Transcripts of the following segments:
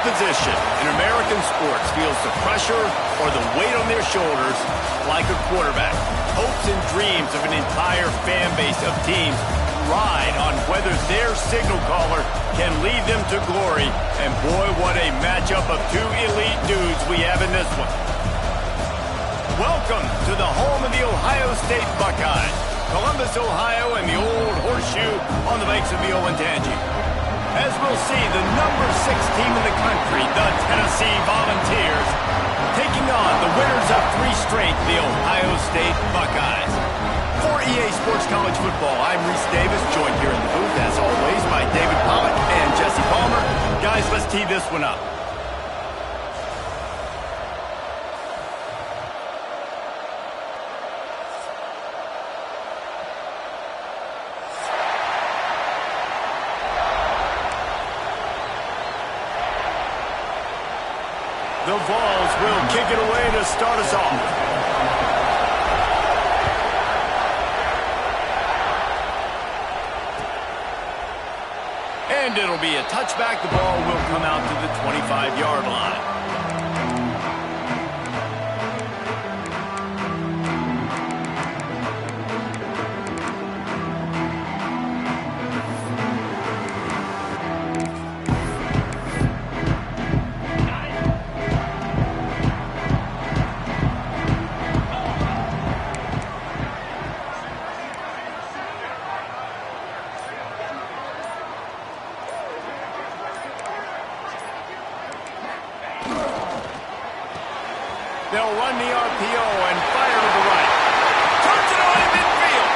position in American sports feels the pressure or the weight on their shoulders like a quarterback. Hopes and dreams of an entire fan base of teams ride on whether their signal caller can lead them to glory. And boy, what a matchup of two elite dudes we have in this one. Welcome to the home of the Ohio State Buckeyes, Columbus, Ohio, and the Old Horseshoe on the banks of the Olentangy. As we'll see, the number 6 team in the country, the Tennessee Volunteers, taking on the winners of 3 straight, the Ohio State Buckeyes. For EA Sports College Football, I'm Reese Davis, joined here in the booth, as always, by David Pollock and Jesse Palmer. Guys, let's tee this one up. The Vols will kick it away to start us off. And it'll be a touchback. The ball will come out to the 25-yard line. They'll run the RPO and fire to the right. Turns it on in midfield.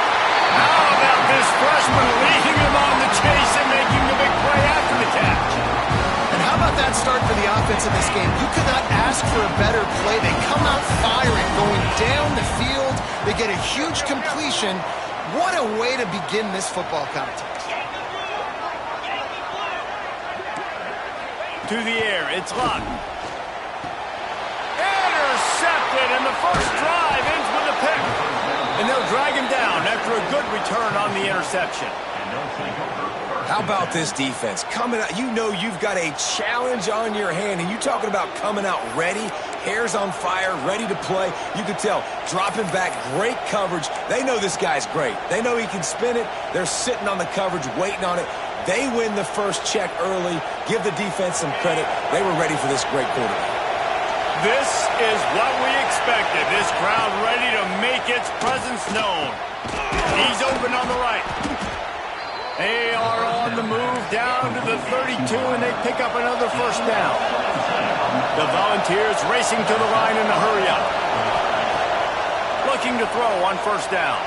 How about this freshman leading him on the chase and making the big play after the catch? And how about that start for the offense in this game? You could not ask for a better play. They come out firing, going down the field. They get a huge completion. What a way to begin this football contest. To the air, it's Lott. Intercepted, and the first drive ends with a pick. And they'll drag him down after a good return on the interception. How about this defense? Coming out, you know you've got a challenge on your hand, and you talking about coming out ready, hairs on fire, ready to play. You can tell, dropping back, great coverage. They know this guy's great. They know he can spin it. They're sitting on the coverage, waiting on it. They win the first check early. Give the defense some credit. They were ready for this great quarterback. This is what we expected. This crowd ready to make its presence known. He's open on the right. They are on the move down to the 32, and they pick up another first down. The Volunteers racing to the line in a hurry up. Looking to throw on first down.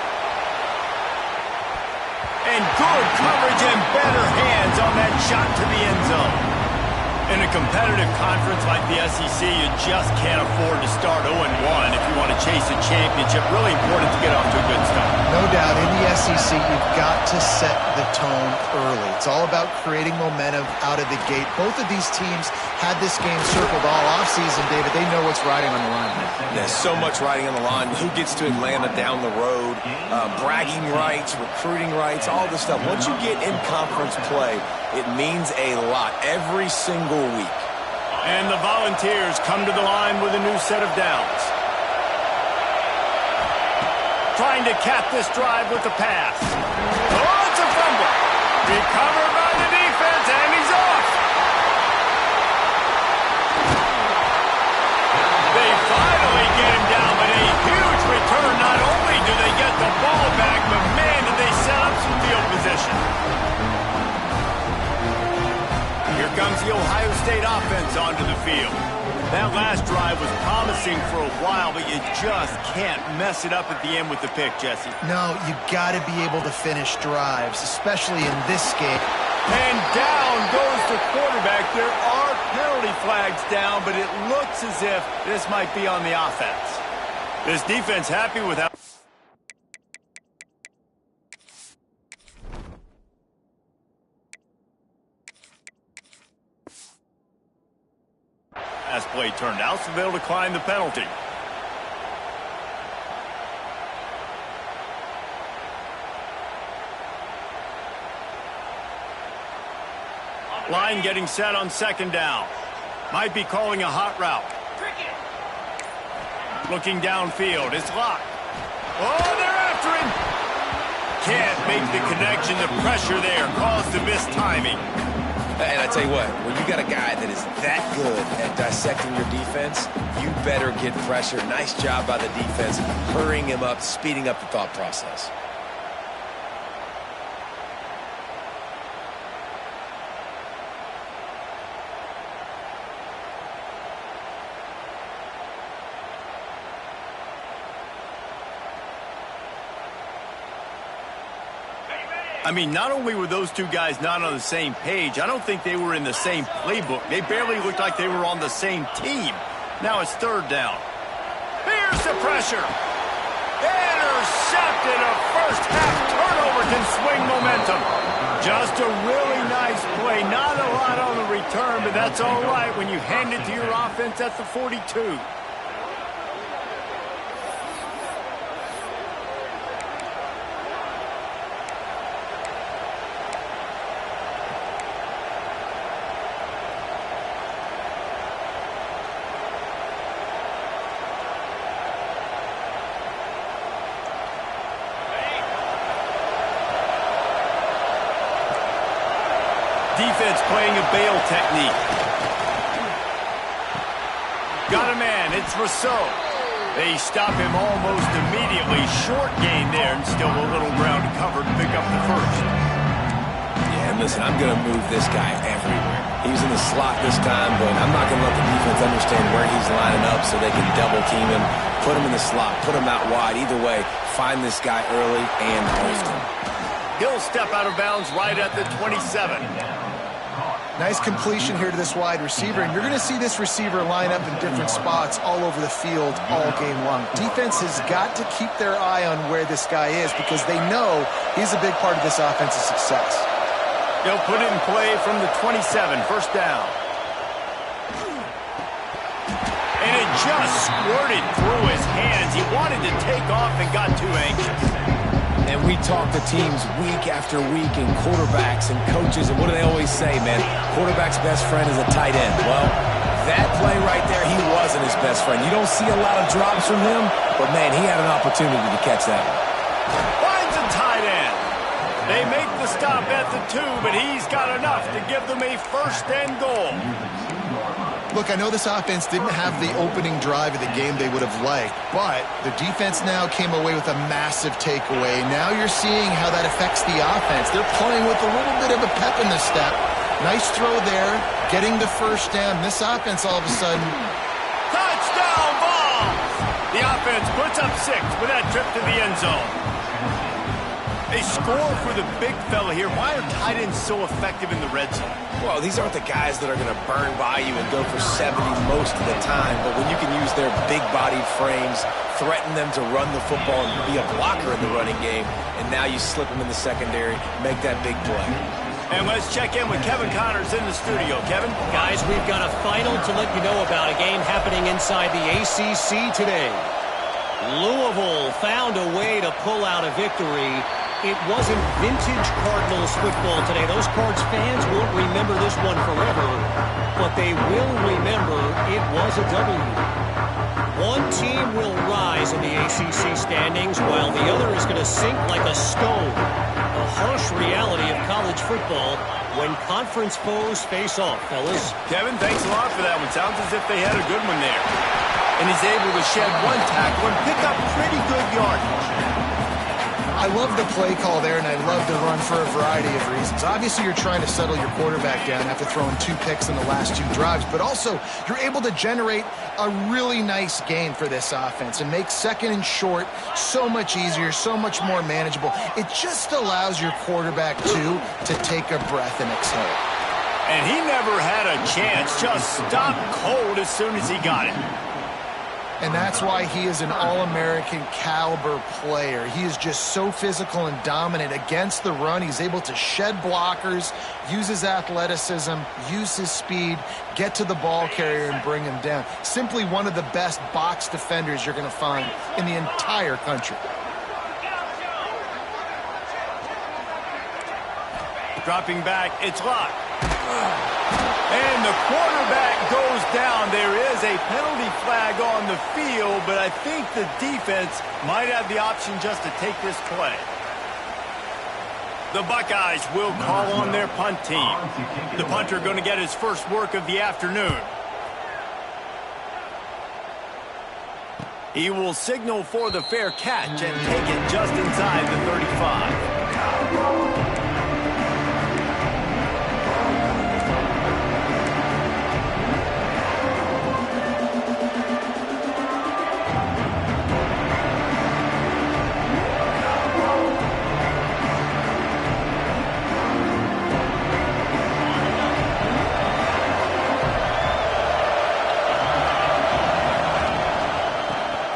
And good coverage and better hands on that shot to the end zone. In a competitive conference like the SEC, you just can't afford to start 0-1 if you want to chase a championship. Really important to get off to a good start. No doubt, in the SEC, you've got to set the tone early. It's all about creating momentum out of the gate. Both of these teams had this game circled all offseason, David. They know what's riding on the line. There's so much riding on the line. Who gets to Atlanta down the road? Bragging rights, recruiting rights, all this stuff. Once you get in conference play, it means a lot every single week. And the Volunteers come to the line with a new set of downs. Trying to cap this drive with the pass. Oh, it's a fumble. Recovered by the defense, and he's off. They finally get him down, but a huge return. Not only do they get the ball back, but man, did they set up some field position. Here comes the Ohio State offense onto the field. That last drive was promising for a while, but you just can't mess it up at the end with the pick, Jesse. No, you got to be able to finish drives, especially in this game. And down goes the quarterback. There are penalty flags down, but it looks as if this might be on the offense. This defense happy with how... As play turned out, so they'll decline the penalty. Line getting set on second down. Might be calling a hot route. Looking downfield. It's locked. Oh, they're after him. Can't make the connection. The pressure there caused the missed timing. And I tell you what, when you got a guy that is that good at dissecting your defense, you better get pressure. Nice job by the defense, hurrying him up, speeding up the thought process. I mean, not only were those two guys not on the same page, I don't think they were in the same playbook. They barely looked like they were on the same team. Now it's third down. Here's the pressure. Intercepted. A first-half turnover can swing momentum. Just a really nice play. Not a lot on the return, but that's all right when you hand it to your offense at the 42. Defense playing a bail technique. Got a man. It's Rousseau. They stop him almost immediately. Short gain there and still a little ground covered to pick up the first. Yeah, and listen, I'm going to move this guy everywhere. He's in the slot this time, but I'm not going to let the defense understand where he's lining up so they can double team him, put him in the slot, put him out wide. Either way, find this guy early and often. He'll step out of bounds right at the 27. Nice completion here to this wide receiver, and you're going to see this receiver line up in different spots all over the field all game long. Defense has got to keep their eye on where this guy is because they know he's a big part of this offensive success. They'll put it in play from the 27, first down. And it just squirted through his hands. He wanted to take off and got too anxious. And we talk to teams week after week and quarterbacks and coaches, and what do they always say, man? Quarterback's best friend is a tight end. Well, that play right there, he wasn't his best friend. You don't see a lot of drops from him, but, man, he had an opportunity to catch that one. Finds a tight end. They make the stop at the 2, but he's got enough to give them a first and goal. Look, I know this offense didn't have the opening drive of the game they would have liked, but the defense now came away with a massive takeaway. Now you're seeing how that affects the offense. They're playing with a little bit of a pep in the step. Nice throw there, getting the first down. This offense all of a sudden... Touchdown ball! The offense puts up 6 with that trip to the end zone. They score for the big fella here. Why are tight ends so effective in the red zone? Well, these aren't the guys that are going to burn by you and go for 70 most of the time, but when you can use their big-bodied frames, threaten them to run the football and be a blocker in the running game, and now you slip them in the secondary, make that big play. And let's check in with Kevin Connors in the studio. Kevin? Guys, we've got a final to let you know about, a game happening inside the ACC today. Louisville found a way to pull out a victory. It wasn't vintage Cardinals football today. Those Cards fans won't remember this one forever, but they will remember it was a W. One team will rise in the ACC standings while the other is going to sink like a stone. The harsh reality of college football when conference foes face off, fellas. Kevin, thanks a lot for that one. Sounds as if they had a good one there. And he's able to shed one tackle and pick up pretty good yardage. I love the play call there, and I love the run for a variety of reasons. Obviously, you're trying to settle your quarterback down after throwing 2 picks in the last 2 drives, but also you're able to generate a really nice gain for this offense and make second and short so much easier, so much more manageable. It just allows your quarterback, too, to take a breath and exhale. And he never had a chance, just stopped cold as soon as he got it. And that's why he is an All-American caliber player. He is just so physical and dominant against the run. He's able to shed blockers, use his athleticism, use his speed, get to the ball carrier and bring him down. Simply one of the best box defenders you're going to find in the entire country. Dropping back, it's locked. And the quarterback goes down. There is a penalty flag on the field, but I think the defense might have the option just to take this play. The Buckeyes will call on their punt team. The punter going to get his first work of the afternoon. He will signal for the fair catch and take it just inside the 35.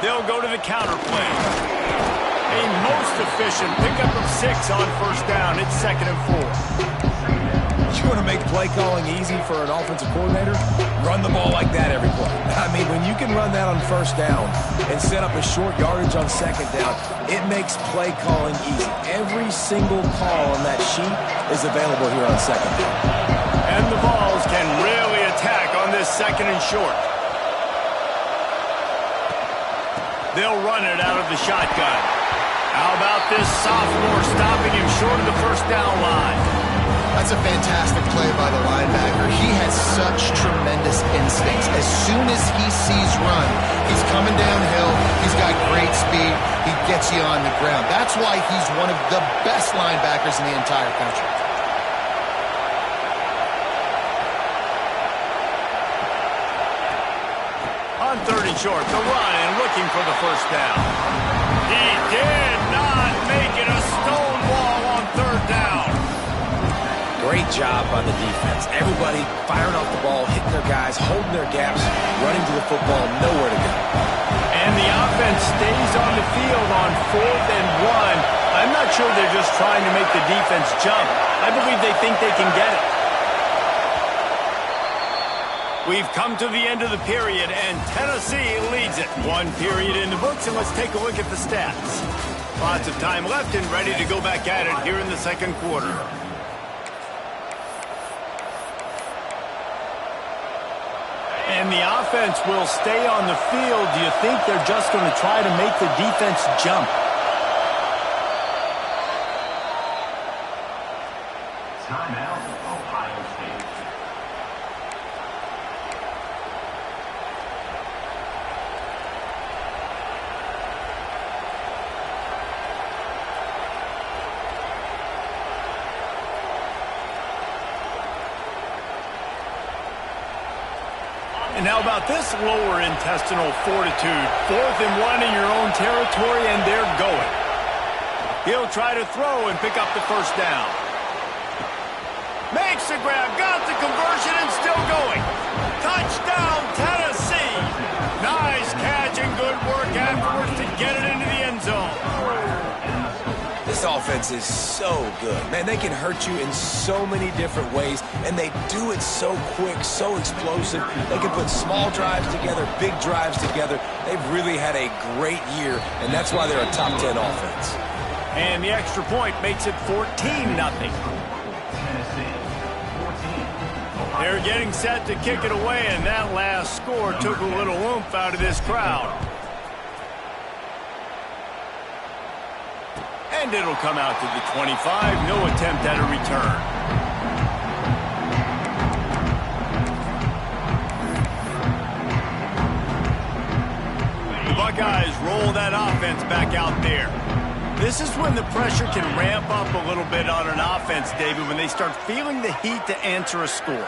They'll go to the counter play. A most efficient pickup of 6 on first down. It's 2nd and 4. You want to make play calling easy for an offensive coordinator? Run the ball like that every play. I mean, when you can run that on first down and set up a short yardage on 2nd down, it makes play calling easy. Every single call on that sheet is available here on 2nd down. And the Vols can really attack on this 2nd and short. They'll run it out of the shotgun. How about this sophomore stopping him short of the first down line? That's a fantastic play by the linebacker. He has such tremendous instincts. As soon as he sees run, he's coming downhill. He's got great speed. He gets you on the ground. That's why he's one of the best linebackers in the entire country. On 3rd and short, the run and looking for the first down. He did not make it a stone wall on 3rd down. Great job by the defense. Everybody firing off the ball, hitting their guys, holding their gaps, running to the football, nowhere to go. And the offense stays on the field on 4th and 1. I'm not sure they're just trying to make the defense jump. I believe they think they can get it. We've come to the end of the period, and Tennessee leads it. 1 period in the books, and let's take a look at the stats. Lots of time left and ready to go back at it here in the 2nd quarter. And the offense will stay on the field. Do you think they're just going to try to make the defense jump? Timeout, Ohio State. And how about this lower intestinal fortitude? 4th and 1 in your own territory, and they're going. He'll try to throw and pick up the first down. Makes the grab, got the conversion, and still going. Touchdown, Tennessee. Nice catch and good work afterwards to get it into the end zone. This offense is so good. Man, they can hurt you in so many different ways, and they do it so quick, so explosive. They can put small drives together, big drives together. They've really had a great year, and that's why they're a top 10 offense. And the extra point makes it 14-0. They're getting set to kick it away, and that last score took a little oomph out of this crowd. And it'll come out to the 25. No attempt at a return. The Buckeyes roll that offense back out there. This is when the pressure can ramp up a little bit on an offense, David, when they start feeling the heat to answer a score.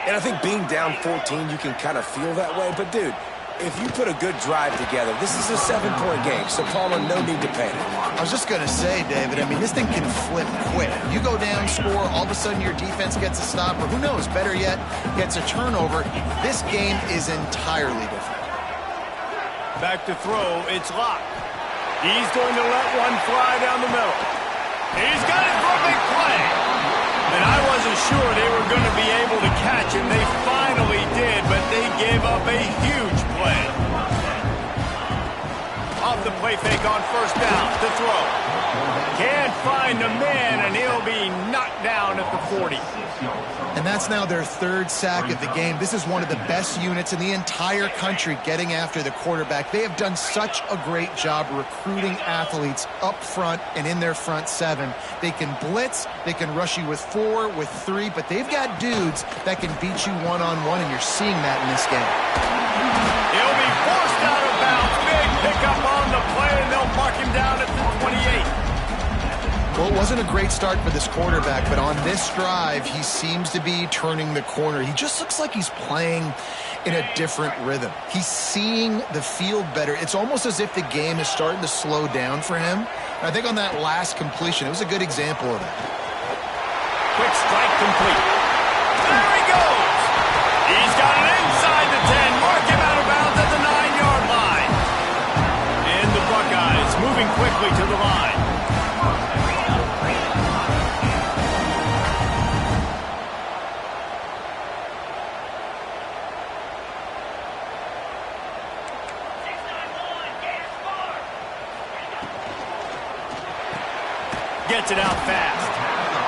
And I think being down 14, you can kind of feel that way. But, dude, if you put a good drive together, this is a 7-point game, so Palmer, no need to panic. I was just going to say, David, I mean, this thing can flip quick. You go down, score, all of a sudden your defense gets a stop, or who knows, better yet, gets a turnover. This game is entirely different. Back to throw, it's Locke. He's going to let one fly down the middle. He's got it for a big play. And I wasn't sure they were going to be able to catch him. They finally did, but they gave up a huge play. Off the play fake on first down to throw. Can't find the man, and he'll be knocked down at the 40. And that's now their third sack of the game. This is one of the best units in the entire country getting after the quarterback. They have done such a great job recruiting athletes up front and in their front seven. They can blitz, they can rush you with 4, with 3, but they've got dudes that can beat you one-on-one, and you're seeing that in this game. He'll be forced out of bounds. Big pickup on the play, and they'll mark him down at the 28. Well, it wasn't a great start for this quarterback, but on this drive, he seems to be turning the corner. He just looks like he's playing in a different rhythm. He's seeing the field better. It's almost as if the game is starting to slow down for him. And I think on that last completion, it was a good example of that. Quick strike complete. There he goes. He's got it inside the 10. Mark him out of bounds at the 9-yard line. And the Buckeyes moving quickly to the line. Gets it out fast.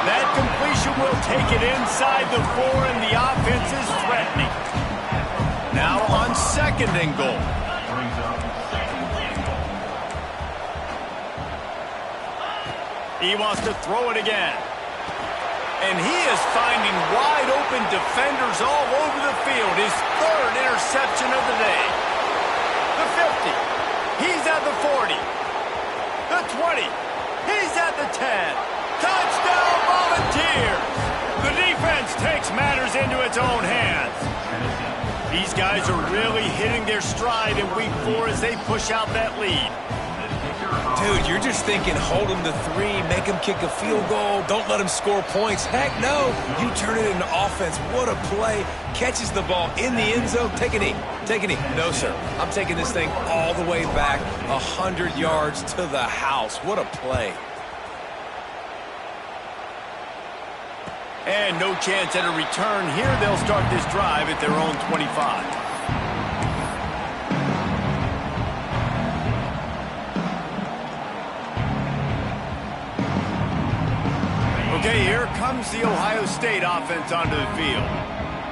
That completion will take it inside the 4, and the offense is threatening. Now on 2nd and goal. He wants to throw it again. And he is finding wide open defenders all over the field. His 3rd interception of the day. The 50. He's at the 40. The 20. He's at the 10. Touchdown, Volunteers! The defense takes matters into its own hands. These guys are really hitting their stride in week 4 as they push out that lead. Dude, you're just thinking, hold him to 3, make him kick a field goal, don't let him score points. Heck no, you turn it into offense. What a play. Catches the ball in the end zone. Take a knee. Take a knee. No, sir. I'm taking this thing all the way back 100 yards to the house. What a play. And no chance at a return here. They'll start this drive at their own 25. Okay, here comes the Ohio State offense onto the field.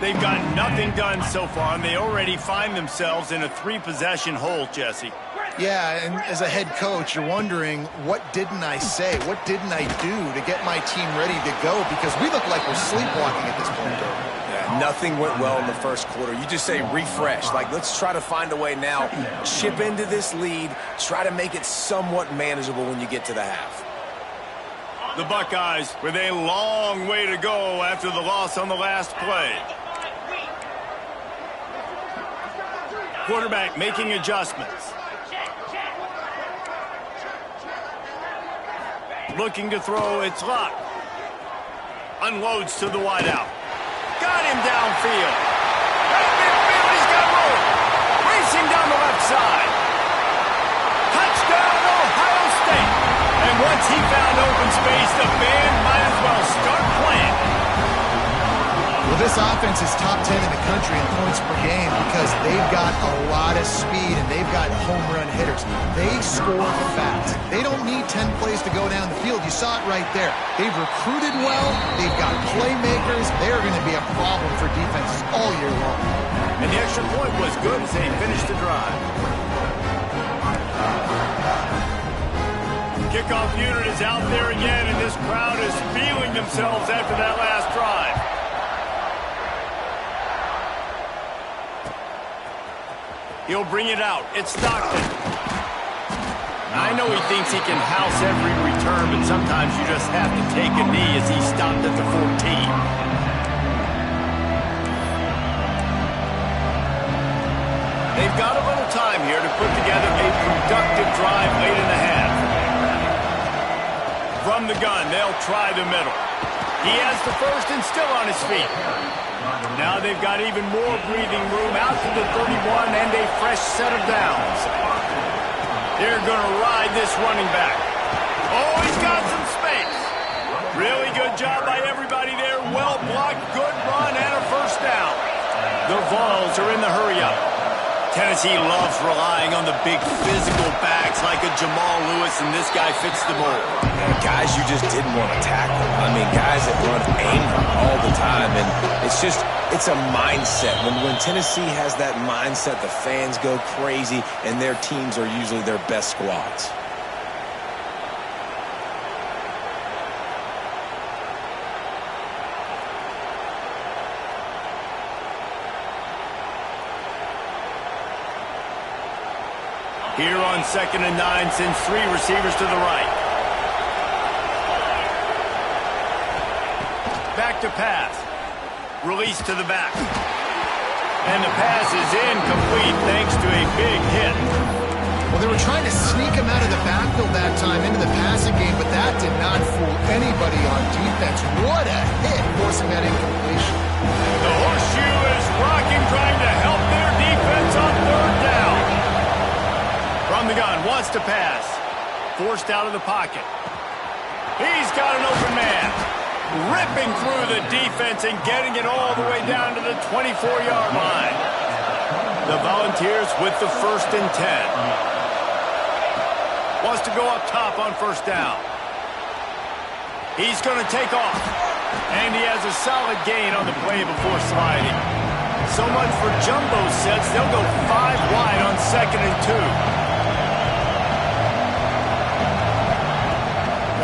They've got nothing done so far, and they already find themselves in a 3-possession hole, Jesse. Yeah, and as a head coach, you're wondering, what didn't I say? What didn't I do to get my team ready to go? Because we look like we're sleepwalking at this point. Yeah, nothing went well in the first quarter. You just say refresh. Like, let's try to find a way now. Chip into this lead. Try to make it somewhat manageable when you get to the half. The Buckeyes with a long way to go after the loss on the last play. Quarterback making adjustments. Looking to throw, it's locked. Unloads to the wideout. Got him downfield. He's got room. Racing down the left side. Touchdown, Ohio State. And once he found open space, the band might as well start playing. Well, this offense is top 10 in the country in points per game because they've got a lot of speed and they've got home run hitters. They score fast. They don't need 10 plays to go down the field. You saw it right there. They've recruited well. They've got playmakers. They're going to be a problem for defenses all year long. And the extra point was good as they finished the drive. Kickoff unit is out there again, and this crowd is feeling themselves after that last drive. He'll bring it out. It's Stockton. I know he thinks he can house every return, but sometimes you just have to take a knee as he stopped at the 14. They've got a little time here to put together a productive drive late in the half. From the gun, they'll try the middle. He has the first and still on his feet. Now they've got even more breathing room out to the 31 and a fresh set of downs. They're going to ride this running back. Oh, he's got some space. Really good job by everybody there. Well blocked, good run, and a first down. The Vols are in the hurry-up. Tennessee loves relying on the big physical backs like a Jamal Lewis, and this guy fits the mold. And guys you just didn't want to tackle. I mean, guys that run angry all the time, and it's a mindset. When Tennessee has that mindset, the fans go crazy, and their teams are usually their best squads. Here on 2nd and 9, sends 3 receivers to the right. Back to pass. Release to the back. And the pass is incomplete thanks to a big hit. Well, they were trying to sneak him out of the backfield that time into the passing game, but that did not fool anybody on defense. What a hit, forcing that incompletion. The horseshoe is rocking, trying to help their defense on 3rd down. From the gun, wants to pass. Forced out of the pocket. He's got an open man. Ripping through the defense and getting it all the way down to the 24-yard line. The Volunteers with the 1st and 10. Wants to go up top on 1st down. He's going to take off. And he has a solid gain on the play before sliding. So much for jumbo sets. They'll go 5 wide on 2nd and 2.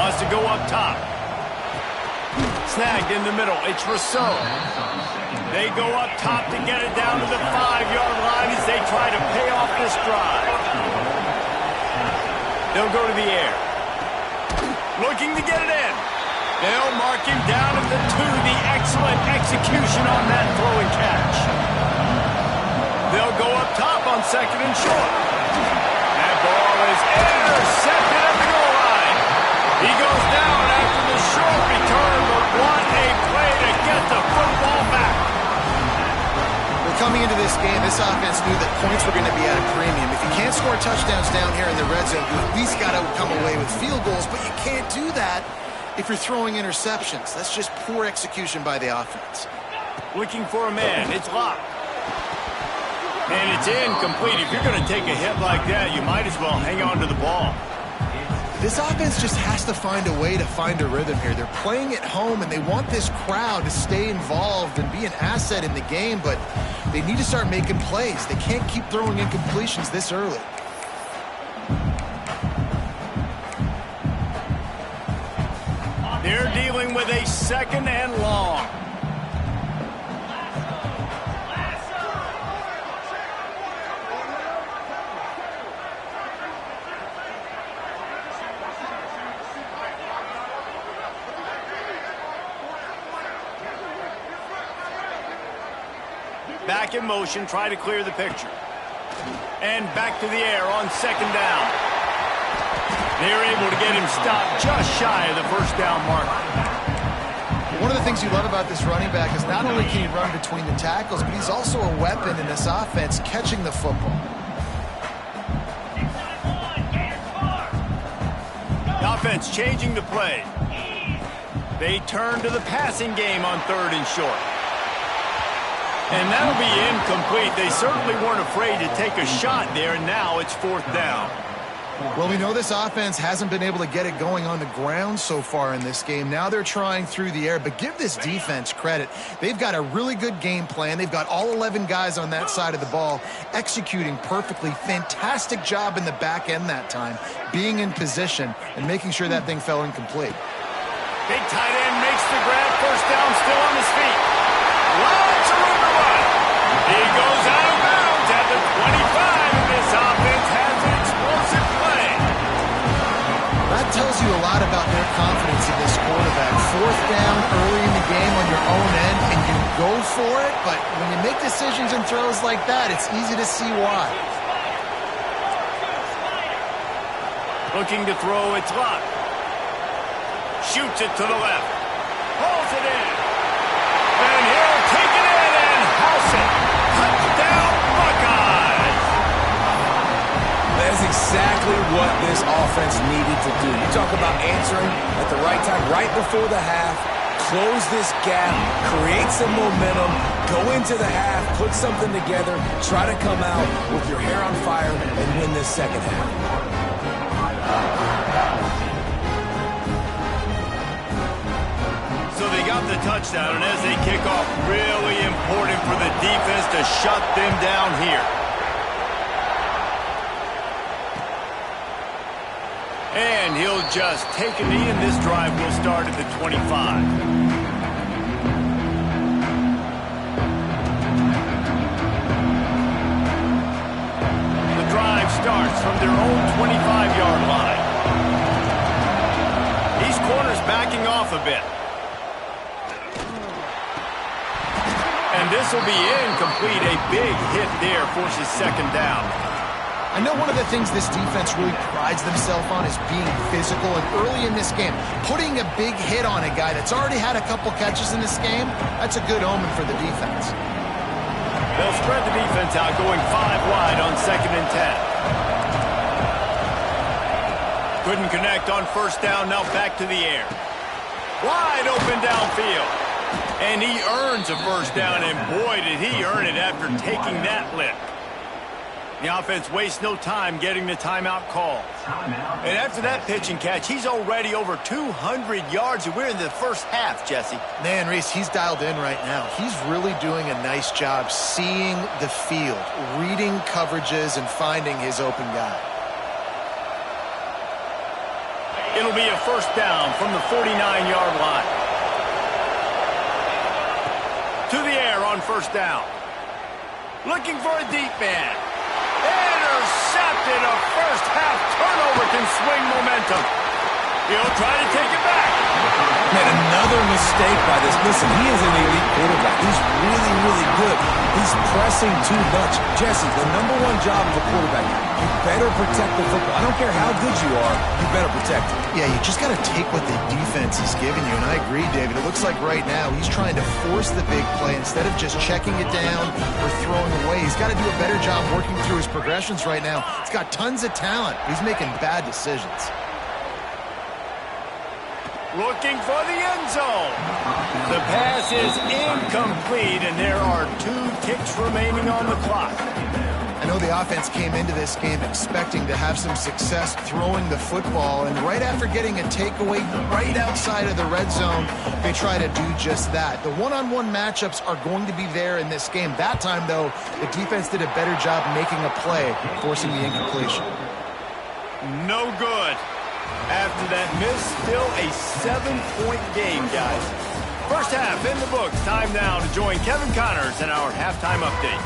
Wants to go up top. Snagged in the middle. It's Rousseau. They go up top to get it down to the 5-yard line as they try to pay off this drive. They'll go to the air. Looking to get it in. They'll mark him down at the 2. The excellent execution on that throw and catch. They'll go up top on 2nd and short. That ball is intercepted at the goal line. He goes down after the short return, but what a play to get the football back. Well, coming into this game, this offense knew that points were going to be at a premium. If you can't score touchdowns down here in the red zone, you at least got to come away with field goals, but you can't do that if you're throwing interceptions. That's just poor execution by the offense. Looking for a man. It's locked. And it's incomplete. If you're going to take a hit like that, you might as well hang on to the ball. This offense just has to find a way to find a rhythm here. They're playing at home, and they want this crowd to stay involved and be an asset in the game, but they need to start making plays. They can't keep throwing incompletions this early. They're dealing with a 2nd and long. Back in motion, try to clear the picture. And back to the air on 2nd down. They're able to get him stopped just shy of the 1st down marker. One of the things you love about this running back is not only can he run between the tackles, but he's also a weapon in this offense catching the football. The offense changing the play. They turn to the passing game on 3rd and short. And that'll be incomplete. They certainly weren't afraid to take a shot there, and now it's 4th down. Well, we know this offense hasn't been able to get it going on the ground so far in this game. Now they're trying through the air, but give this defense credit. They've got a really good game plan. They've got all 11 guys on that side of the ball executing perfectly. Fantastic job in the back end that time, being in position and making sure that thing fell incomplete. Big tight end makes the grab. 1st down, still on his feet. Lots of room to run. He goes out of bounds at the 25, and this offense has an explosive play. That tells you a lot about their confidence in this quarterback. 4th down early in the game on your own end, and you go for it, but when you make decisions and throws like that, it's easy to see why. Looking to throw, it's locked. Shoots it to the left. Pulls it in. And he'll take it in and house it. Touchdown, Buckeyes! That's exactly what this offense needed to do. You talk about answering at the right time, right before the half, close this gap, create some momentum, go into the half, put something together, try to come out with your hair on fire and win this second half. So they got the touchdown, and as they kick off, really important for the defense to shut them down here. And he'll just take a knee, and this drive will start at the 25. The drive starts from their own 25-yard line. These corners backing off a bit. And this will be incomplete. A big hit there forces second down. I know one of the things this defense really prides themselves on is being physical, and early in this game, putting a big hit on a guy that's already had a couple catches in this game, that's a good omen for the defense. They'll spread the defense out, going 5 wide on 2nd and 10. Couldn't connect on first down, now back to the air. Wide open downfield. And he earns a first down, and boy, did he earn it after taking that lick. The offense wastes no time getting the timeout call. And after that pitch and catch, he's already over 200 yards, and we're in the first half, Jesse. Man, Reese, he's dialed in right now. He's really doing a nice job seeing the field, reading coverages, and finding his open guy. It'll be a first down from the 49-yard line. To the air on first down. Looking for a deep man. Intercepted. A first half turnover can swing momentum. He'll try to take it back. Man, another mistake by this. Listen, he is an elite quarterback. He's really, really good. He's pressing too much. Jesse, the #1 job of a quarterback, you better protect the football. I don't care how good you are, you better protect it. Yeah, you just got to take what the defense is giving you, and I agree, David. It looks like right now he's trying to force the big play instead of just checking it down or throwing away. He's got to do a better job working through his progressions right now. He's got tons of talent. He's making bad decisions. Looking for the end zone. The pass is incomplete, and there are 2 ticks remaining on the clock. I know the offense came into this game expecting to have some success throwing the football, and right after getting a takeaway right outside of the red zone, they try to do just that. The one-on-one matchups are going to be there in this game. That time, though, the defense did a better job making a play, forcing the incompletion. No good. After that miss, still a 7-point game, guys. First half in the books. Time now to join Kevin Connors in our halftime update.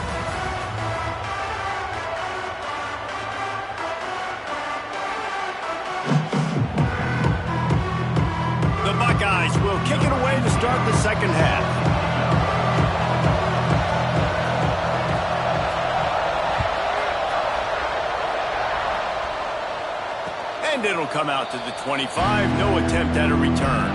The Buckeyes will kick it away to start the second half. And it'll come out to the 25. No attempt at a return.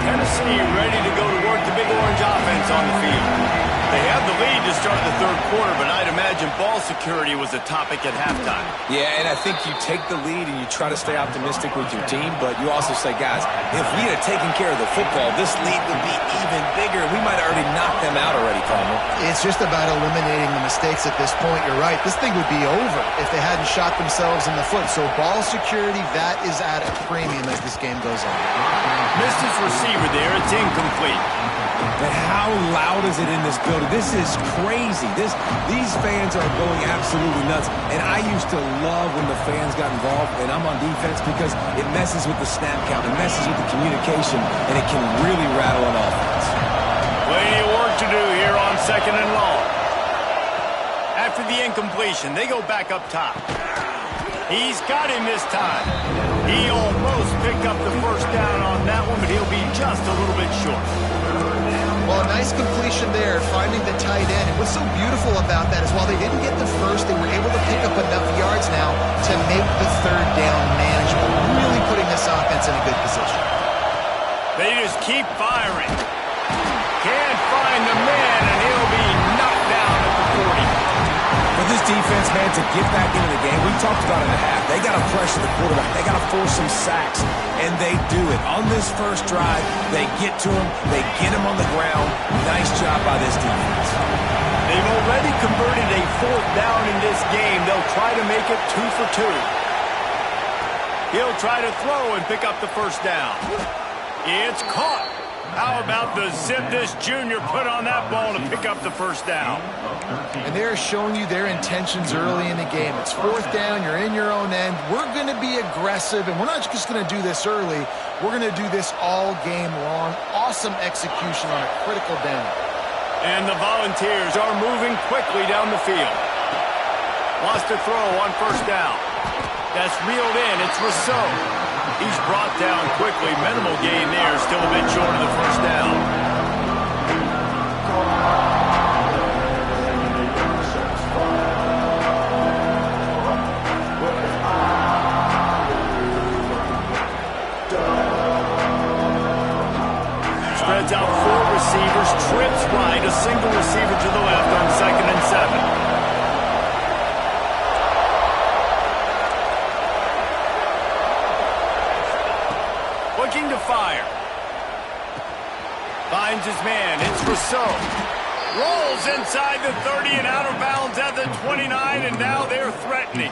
Tennessee ready to go to work the Big Orange offense on the field. They have the lead to start the third quarter, but I'd imagine ball security was a topic at halftime. Yeah, and I think you take the lead and you try to stay optimistic with your team, but you also say, guys, if we had taken care of the football, this lead would be even bigger. We might have already knocked them out already, Palmer. It's just about eliminating the mistakes at this point. You're right. This thing would be over if they hadn't shot themselves in the foot. So ball security, that is at a premium as this game goes on. Missed his receiver there. It's incomplete. But how loud is it in this building? This is crazy. These fans are going absolutely nuts. And I used to love when the fans got involved, and I'm on defense, because it messes with the snap count, it messes with the communication, and it can really rattle an offense. Plenty of work to do here on 2nd and long. After the incompletion, they go back up top. He's got him this time. He almost picked up the first down on that one, but he'll be just a little bit short. Well, a nice completion there, finding the tight end. And what's so beautiful about that is while they didn't get the first, they were able to pick up enough yards now to make the third down manageable, really putting this offense in a good position. They just keep firing. Can't find the man, and he'll he'll be knocked down at the 40. For this defense, man, to get back into the game, we talked about it in the half. They got to pressure the quarterback. They got to force some sacks, and they do it. On this first drive, they get to him. They get him on the ground. Nice job by this defense. They've already converted a 4th down in this game. They'll try to make it 2 for 2. He'll try to throw and pick up the first down. It's caught. How about the zip this junior put on that ball to pick up the first down? And they're showing you their intentions early in the game. It's 4th down. You're in your own end. We're going to be aggressive, and we're not just going to do this early. We're going to do this all game long. Awesome execution on a critical down. And the Volunteers are moving quickly down the field. Wants to throw on first down. That's reeled in. It's Rousseau. He's brought down quickly. Minimal gain there. Still a bit short of the first down. Spreads out 4 receivers. Trips right. A single receiver to the left on 2nd and 7. Looking to fire. Finds his man. It's Rousseau. Rolls inside the 30 and out of bounds at the 29, and now they're threatening.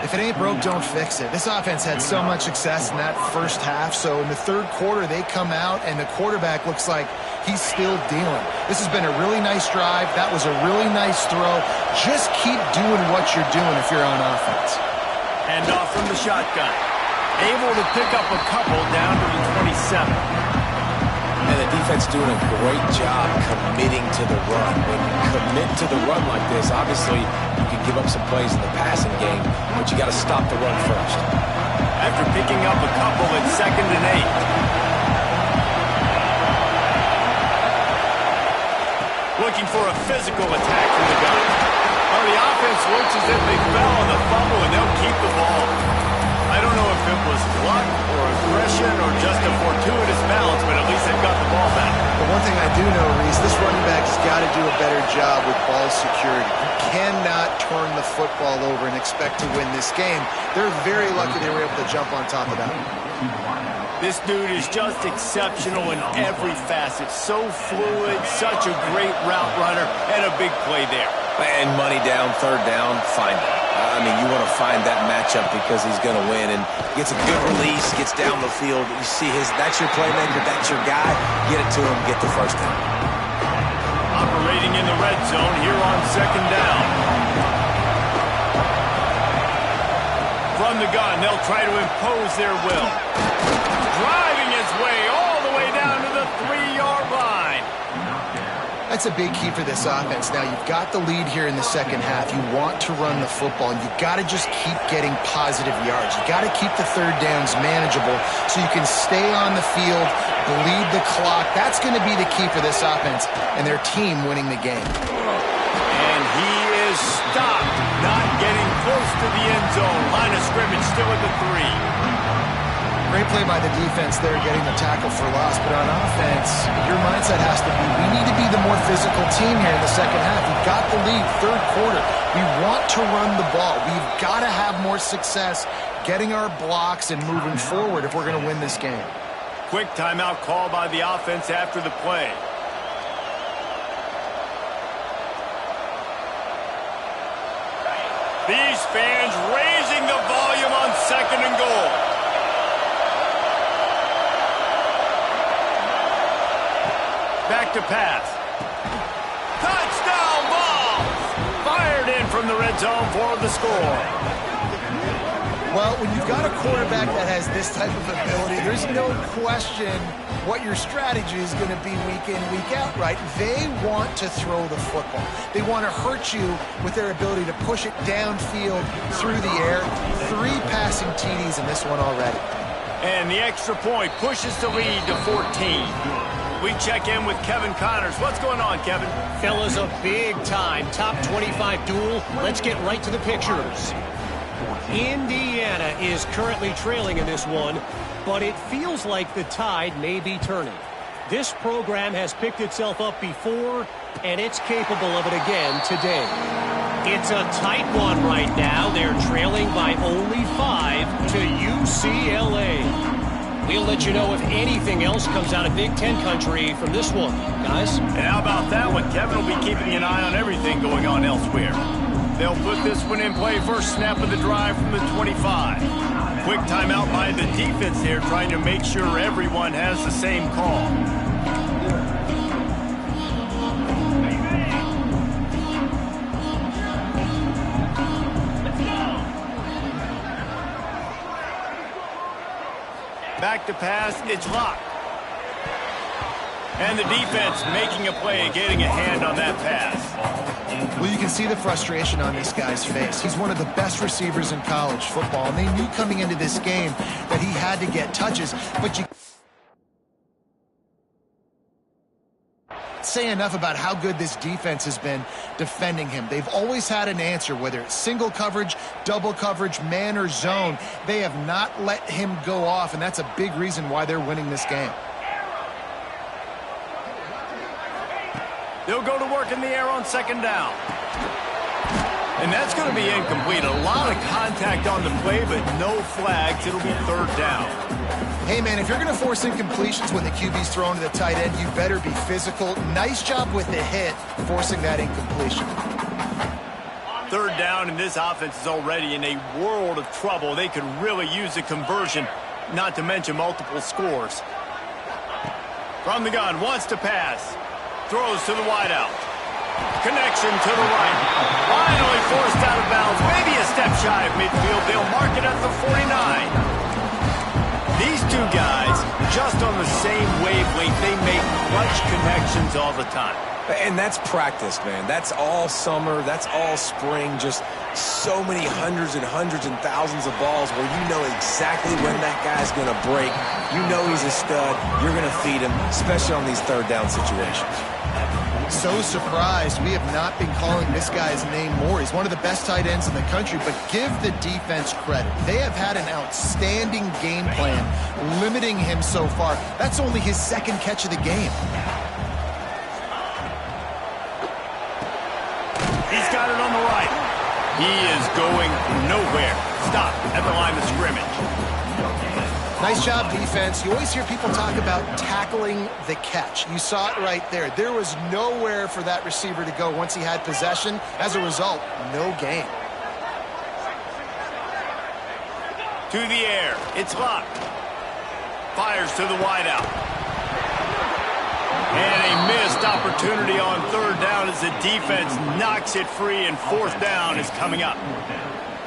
If it ain't broke, don't fix it. This offense had so much success in that first half, so in the 3rd quarter, they come out, and the quarterback looks like he's still dealing. This has been a really nice drive. That was a really nice throw. Just keep doing what you're doing if you're on offense. Hand off from the shotgun. Able to pick up a couple down to the 27. And the defense doing a great job committing to the run. When you commit to the run like this, obviously you can give up some plays in the passing game, but you got to stop the run first. After picking up a couple at 2nd and 8. Looking for a physical attack from the gun. Well, the offense looks as if they fell on the fumble, and they'll keep the ball. I don't know if it was luck or aggression or just a fortuitous bounce, but at least they've got the ball back. But one thing I do know, Reese, this running back has got to do a better job with ball security. You cannot turn the football over and expect to win this game. They're very lucky they were able to jump on top of that. This dude is just exceptional in every facet. So fluid, such a great route runner, and a big play there. And money down, 3rd down, find it. I mean, you want to find that matchup because he's going to win, and gets a good release, gets down the field. You see that's your playmaker, that's your guy. Get it to him, get the first down. Operating in the red zone here on 2nd down. From the gun, they'll try to impose their will. Driving his way all the way down to the 3-yard line. That's a big key for this offense. Now, you've got the lead here in the 2nd half. You want to run the football, and you've got to just keep getting positive yards. You've got to keep the 3rd downs manageable so you can stay on the field, bleed the clock. That's going to be the key for this offense and their team winning the game. And he is stopped, not getting close to the end zone. Line of scrimmage still at the 3. Great play by the defense there, getting the tackle for loss. But on offense, your mindset has to be, we need to be the more physical team here in the 2nd half. We've got the lead, 3rd quarter. We want to run the ball. We've got to have more success getting our blocks and moving forward if we're going to win this game. Quick timeout call by the offense after the play. These fans raising the volume on 2nd and goal. Back to pass. Touchdown ball! Fired in from the red zone for the score. Well, when you've got a quarterback that has this type of ability, there's no question what your strategy is going to be week in, week out, right? They want to throw the football. They want to hurt you with their ability to push it downfield through the air. 3 passing TDs in this one already. And the extra point pushes the lead to 14. We check in with Kevin Connors. What's going on, Kevin? Fellas, a big-time top 25 duel. Let's get right to the pictures. Indiana is currently trailing in this one, but it feels like the tide may be turning. This program has picked itself up before, and it's capable of it again today. It's a tight one right now. They're trailing by only 5 to UCLA. We'll let you know if anything else comes out of Big Ten country from this one, guys. And how about that one? Kevin will be keeping an eye on everything going on elsewhere. They'll put this one in play. First snap of the drive from the 25. Quick timeout by the defense there, trying to make sure everyone has the same call. Back to pass, it's locked. And the defense making a play, getting a hand on that pass. Well, you can see the frustration on this guy's face. He's one of the best receivers in college football, and they knew coming into this game that he had to get touches, but you say enough about how good this defense has been defending him. They've always had an answer, whether it's single coverage, double coverage, man or zone. They have not let him go off, and that's a big reason why they're winning this game. They'll go to work in the air on second down. And that's going to be incomplete. A lot of contact on the play, but no flags. It'll be third down. Hey, man, if you're going to force incompletions when the QB's thrown to the tight end, you better be physical. Nice job with the hit, forcing that incompletion. Third down, and this offense is already in a world of trouble. They could really use a conversion, not to mention multiple scores. From the gun, wants to pass. Throws to the wideout. Connection to the right. Finally forced out of bounds. Maybe a step shy of midfield. They'll mark it at the 49. These two guys, just on the same wavelength, they make clutch connections all the time. And that's practice, man. That's all summer. That's all spring. Just so many hundreds and thousands of balls where you know exactly when that guy's going to break. You know he's a stud. You're going to feed him, especially on these third down situations. So surprised we have not been calling this guy's name more. He's one of the best tight ends in the country, but give the defense credit. They have had an outstanding game plan, limiting him so far. That's only his second catch of the game. He's got it on the right. He is going nowhere. Stop at the line of scrimmage. Nice job, defense. You always hear people talk about tackling the catch. You saw it right there. There was nowhere for that receiver to go once he had possession. As a result, no gain. To the air. It's locked. Fires to the wideout. And a missed opportunity on third down as the defense knocks it free, and fourth down is coming up.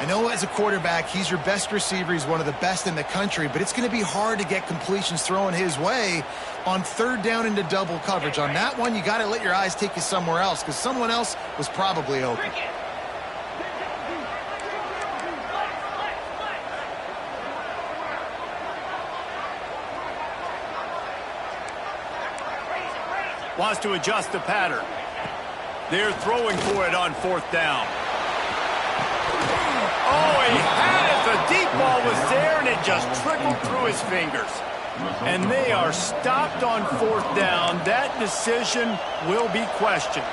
I know as a quarterback, he's your best receiver. He's one of the best in the country, but it's going to be hard to get completions thrown his way on third down into double coverage. On that one, you got to let your eyes take you somewhere else because someone else was probably open. Wants to adjust the pattern. They're throwing for it on fourth down. Oh, he had it. The deep ball was there, and it just trickled through his fingers. And they are stopped on fourth down. That decision will be questioned.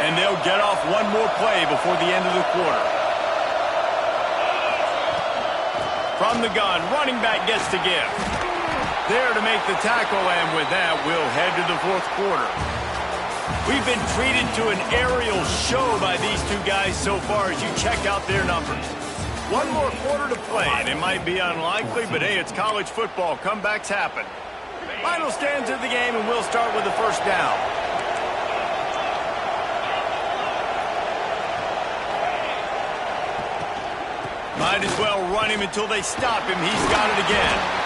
And they'll get off one more play before the end of the quarter. From the gun, running back gets to give. There to make the tackle, and with that, we'll head to the fourth quarter. We've been treated to an aerial show by these two guys so far as you check out their numbers. One more quarter to play, and it might be unlikely, but hey, it's college football. Comebacks happen. Final stands of the game, and we'll start with the first down. Might as well run him until they stop him. He's got it again.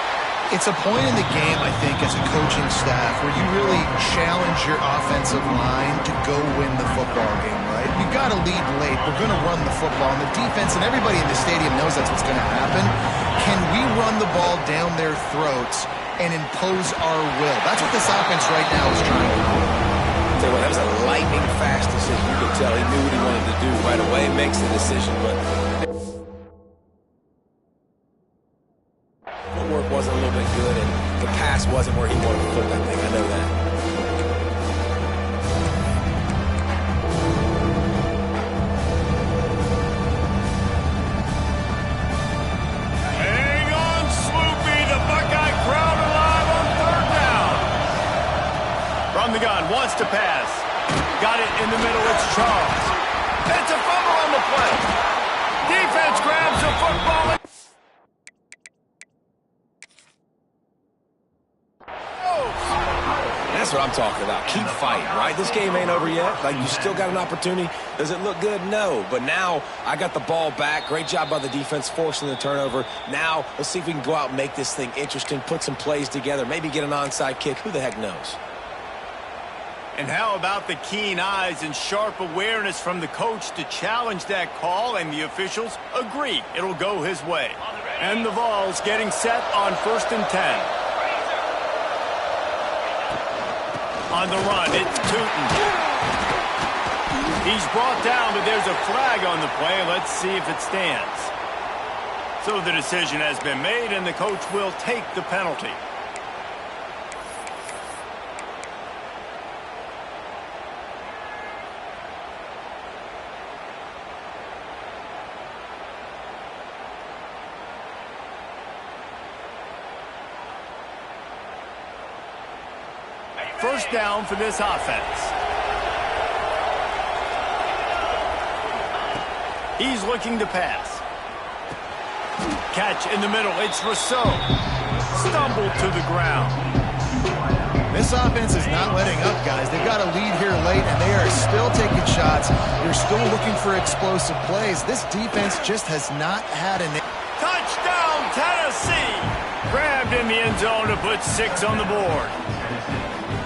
It's a point in the game, I think, as a coaching staff where you really challenge your offensive line to go win the football game, right? You got to lead late. We're going to run the football, and the defense and everybody in the stadium knows that's what's going to happen. Can we run the ball down their throats and impose our will? That's what this offense right now is trying to do. Tell you what, that was a lightning-fast decision. You could tell he knew what he wanted to do right away. Makes the decision, but footwork wasn't a little bit good, and the pass wasn't where he wanted to put that thing. I know that. middle, it's Charles. It's a fumble on the play. Defense grabs the football. That's what I'm talking about. Keep fighting, right? This game ain't over yet. Like, you still got an opportunity. Does it look good? No. But now I got the ball back. Great job by the defense forcing the turnover. Now let's see if we can go out and make this thing interesting, put some plays together, maybe get an onside kick. Who the heck knows? And how about the keen eyes and sharp awareness from the coach to challenge that call, and the officials agree it'll go his way. And the Vols getting set on 1st and 10. On the run, it's Tootin. He's brought down, but there's a flag on the play. Let's see if it stands. So the decision has been made, and the coach will take the penalty. First down for this offense. He's looking to pass. Catch in the middle. It's Rousseau. Stumbled to the ground. This offense is not letting up, guys. They've got a lead here late, and they are still taking shots. They're still looking for explosive plays. This defense just has not had an... Touchdown, Tennessee! Grabbed in the end zone to put 6 on the board.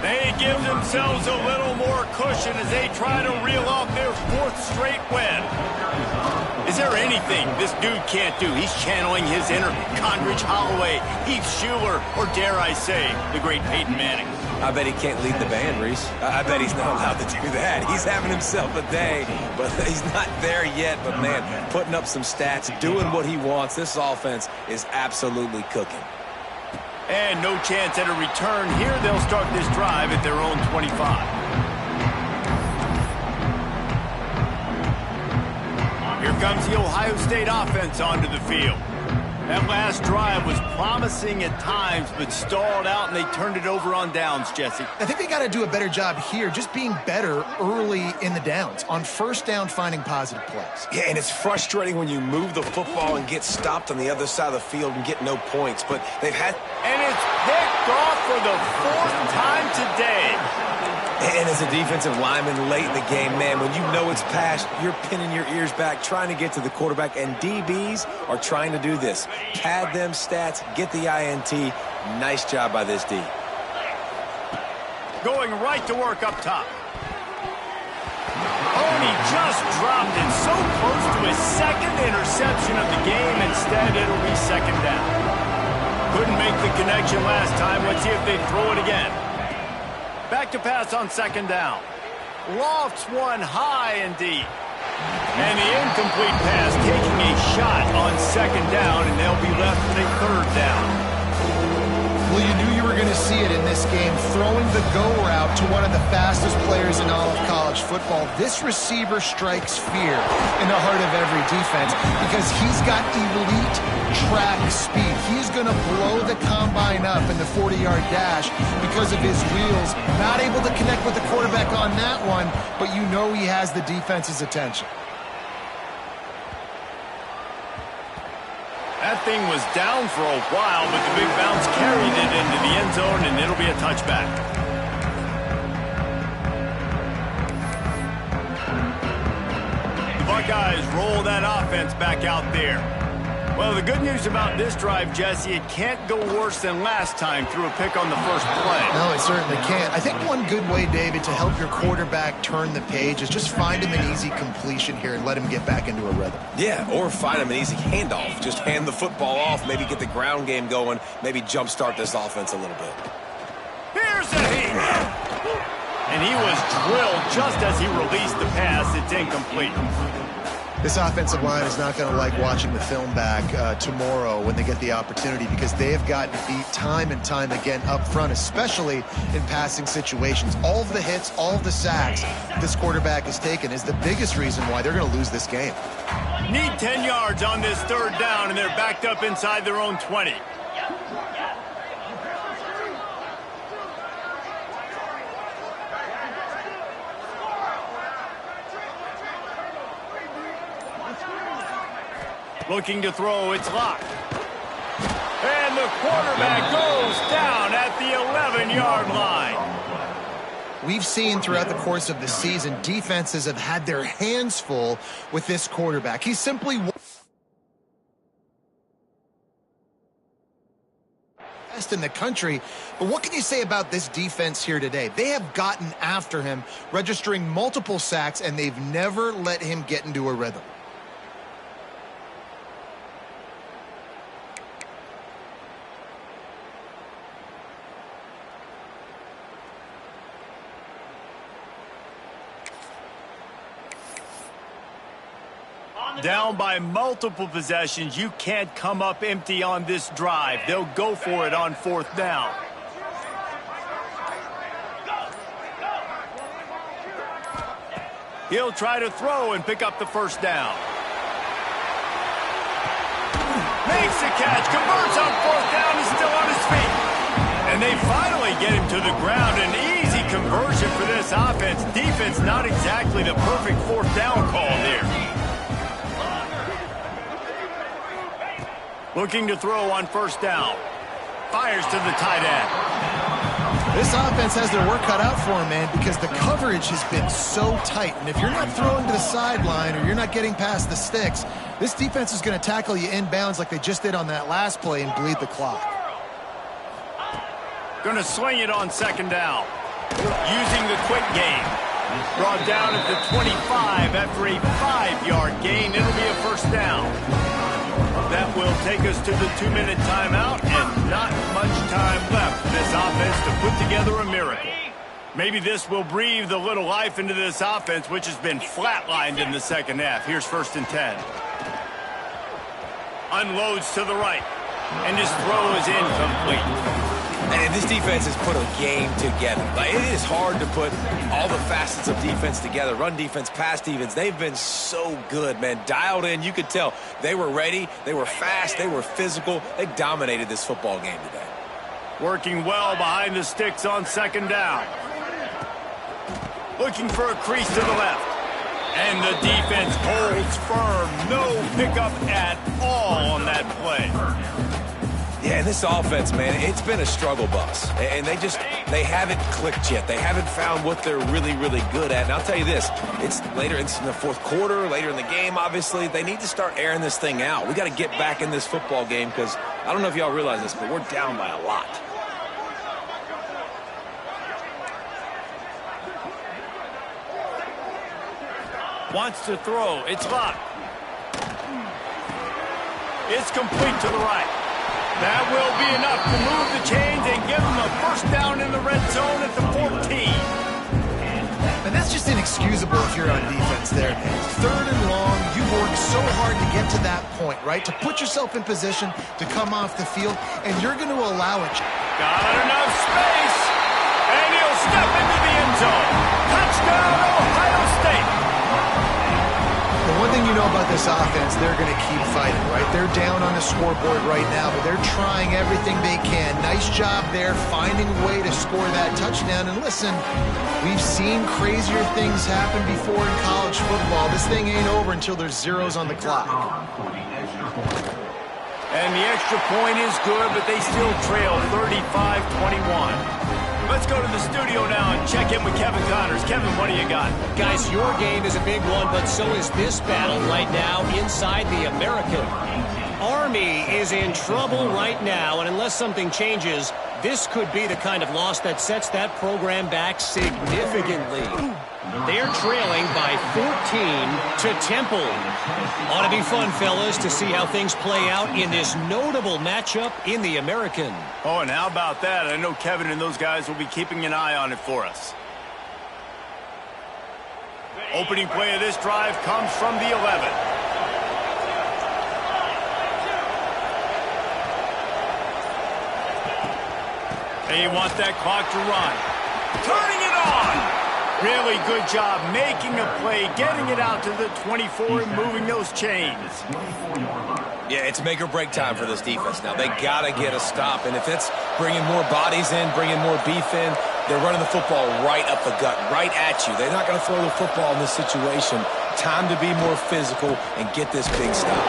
They give themselves a little more cushion as they try to reel off their 4th straight win. Is there anything this dude can't do? He's channeling his inner Condridge Holloway, Heath Schuler, or dare I say, the great Peyton Manning. I bet he can't lead the band, Reese. I bet he's not allowed to do that. He's having himself a day, but he's not there yet. But, man, putting up some stats, doing what he wants. This offense is absolutely cooking. And no chance at a return here. They'll start this drive at their own 25. Here comes the Ohio State offense onto the field. That last drive was promising at times, but stalled out, and they turned it over on downs, Jesse. I think they got to do a better job here, just being better early in the downs. On first down, finding positive plays. Yeah, and it's frustrating when you move the football and get stopped on the other side of the field and get no points, but they've had... And it's picked off for the 4th time today. And as a defensive lineman late in the game, man, when you know it's past, you're pinning your ears back, trying to get to the quarterback, and DBs are trying to do this. Pad them stats, get the INT. Nice job by this D. Going right to work up top. Oh, and he just dropped it so close to his 2nd interception of the game. Instead, it'll be 2nd down. Couldn't make the connection last time. Let's see if they throw it again. Back to pass on 2nd down. Lofts one high and deep. And the incomplete pass taking a shot on 2nd down, and they'll be left with a 3rd down. Well, you knew you were going to see it in this game, throwing the go route to one of the fastest players in all of college football. This receiver strikes fear in the heart of every defense because he's got elite track speed. He's going to blow the combine up in the 40-yard dash because of his wheels. Not able to connect with the quarterback on that one, but you know he has the defense's attention. That thing was down for a while, but the big bounce carried it into the end zone, and it'll be a touchback. The Buckeyes roll that offense back out there. Well, the good news about this drive, Jesse, it can't go worse than last time through a pick on the first play. No, it certainly can't. I think one good way, David, to help your quarterback turn the page is just find him an easy completion here and let him get back into a rhythm. Yeah, or find him an easy handoff. Just hand the football off, maybe get the ground game going, maybe jumpstart this offense a little bit. Here's a heat. And he was drilled just as he released the pass. It's incomplete. This offensive line is not going to like watching the film back tomorrow when they get the opportunity because they have gotten beat time and time again up front, especially in passing situations. All of the hits, all of the sacks this quarterback has taken is the biggest reason why they're going to lose this game. Need 10 yards on this 3rd down, and they're backed up inside their own 20. Looking to throw, it's locked. And the quarterback goes down at the 11-yard line. We've seen throughout the course of the season, defenses have had their hands full with this quarterback. He's simply best in the country. But what can you say about this defense here today? They have gotten after him, registering multiple sacks, and they've never let him get into a rhythm. Down by multiple possessions, you can't come up empty on this drive. They'll go for it on 4th down. He'll try to throw and pick up the 1st down. Makes the catch, converts on 4th down, is still on his feet. And they finally get him to the ground. An easy conversion for this offense. Defense not exactly the perfect 4th down call there. Looking to throw on 1st down. Fires to the tight end. This offense has their work cut out for them, man, because the coverage has been so tight. And if you're not throwing to the sideline or you're not getting past the sticks, this defense is going to tackle you inbounds like they just did on that last play and bleed the clock. Going to swing it on 2nd down. Using the quick game. Brought down at the 25 after a 5-yard gain. It'll be a 1st down. That will take us to the 2-minute timeout, and not much time left for this offense to put together a miracle. Maybe this will breathe a little life into this offense, which has been flatlined in the 2nd half. Here's 1st and 10. Unloads to the right, and his throw is incomplete. And this defense has put a game together. Like, it is hard to put all the facets of defense together. Run defense, pass defense. They've been so good, man. Dialed in. You could tell they were ready. They were fast. They were physical. They dominated this football game today. Working well behind the sticks on 2nd down. Looking for a crease to the left. And the defense holds firm. No pickup at all on that play. Yeah, and this offense, man, it's been a struggle bus. And they haven't clicked yet. They haven't found what they're really, really good at. And I'll tell you this, it's in the 4th quarter, later in the game, obviously. They need to start airing this thing out. We got to get back in this football game because I don't know if y'all realize this, but we're down by a lot. Wants to throw. It's locked. It's complete to the right. That will be enough to move the chains and give them a 1st down in the red zone at the 14. And that's just inexcusable if you're on defense there, man. 3rd and long, you worked so hard to get to that point, right? To put yourself in position to come off the field, and you're going to allow it. Got enough space, and he'll step into the end zone. Touchdown, Ohio State. The one thing you know about this offense, they're going to keep fighting, right? They're down on the scoreboard right now, but they're trying everything they can. Nice job there, finding a way to score that touchdown. And listen, we've seen crazier things happen before in college football. This thing ain't over until there's zeros on the clock. And the extra point is good, but they still trail 35-21. Let's go to the studio now and check in with Kevin Connors. Kevin, what do you got? Guys, your game is a big one, but so is this battle right now inside the American. Army is in trouble right now, and unless something changes, this could be the kind of loss that sets that program back significantly. They're trailing by 14 to Temple. Ought to be fun, fellas, to see how things play out in this notable matchup in the American. Oh, and how about that? I know Kevin and those guys will be keeping an eye on it for us. Opening play of this drive comes from the 11. They want that clock to run. Turning it on! Really good job making a play, getting it out to the 24 and moving those chains. Yeah, it's make or break time for this defense now. They got to get a stop, and if it's bringing more bodies in, bringing more beef in, they're running the football right up the gut, right at you. They're not going to throw the football in this situation. Time to be more physical and get this big stop.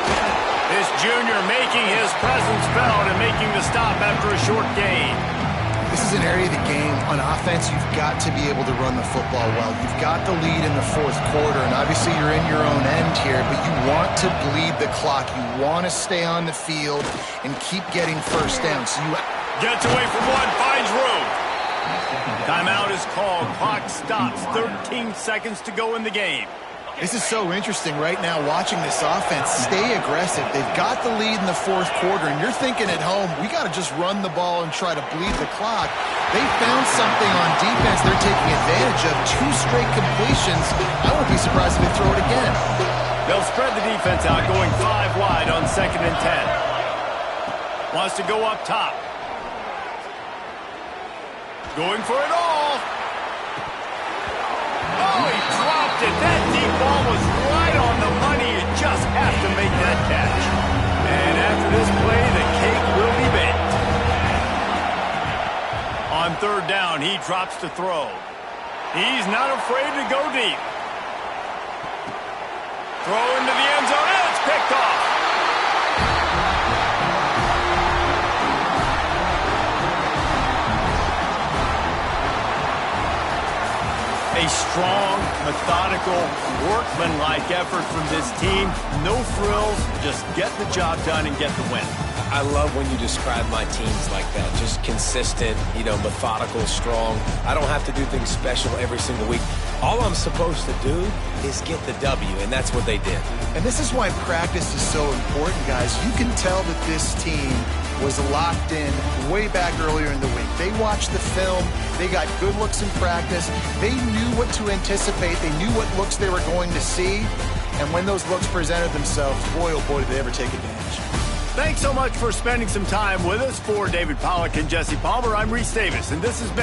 This junior making his presence felt and making the stop after a short gain. This is an area of the game. On offense, you've got to be able to run the football well. You've got the lead in the fourth quarter, and obviously you're in your own end here, but you want to bleed the clock. You want to stay on the field and keep getting first down. So you gets away from one, finds room. Timeout is called. Clock stops. 13 seconds to go in the game. This is so interesting right now watching this offense stay aggressive. They've got the lead in the fourth quarter, and you're thinking at home, we got to just run the ball and try to bleed the clock. They found something on defense they're taking advantage of. 2 straight completions. I won't be surprised if they throw it again. They'll spread the defense out, going 5 wide on 2nd and 10. Wants to go up top. Going for it all. Oh, he dropped it. That deep ball was right on the money. You just have to make that catch. And after this play, the cake will be baked. On 3rd down, he drops to throw. He's not afraid to go deep. Throw into the end zone, and it's picked off. A strong, methodical, workmanlike effort from this team. No frills, just get the job done and get the win. I love when you describe my teams like that. Just consistent, methodical, strong. I don't have to do things special every single week. All I'm supposed to do is get the W, and that's what they did. And this is why practice is so important, guys. You can tell that this team was locked in way back earlier in the week. They watched the film. They got good looks in practice. They knew what to anticipate. They knew what looks they were going to see. And when those looks presented themselves, boy, oh boy, did they ever take advantage. Thanks so much for spending some time with us. For David Pollack and Jesse Palmer, I'm Reese Davis, and this has been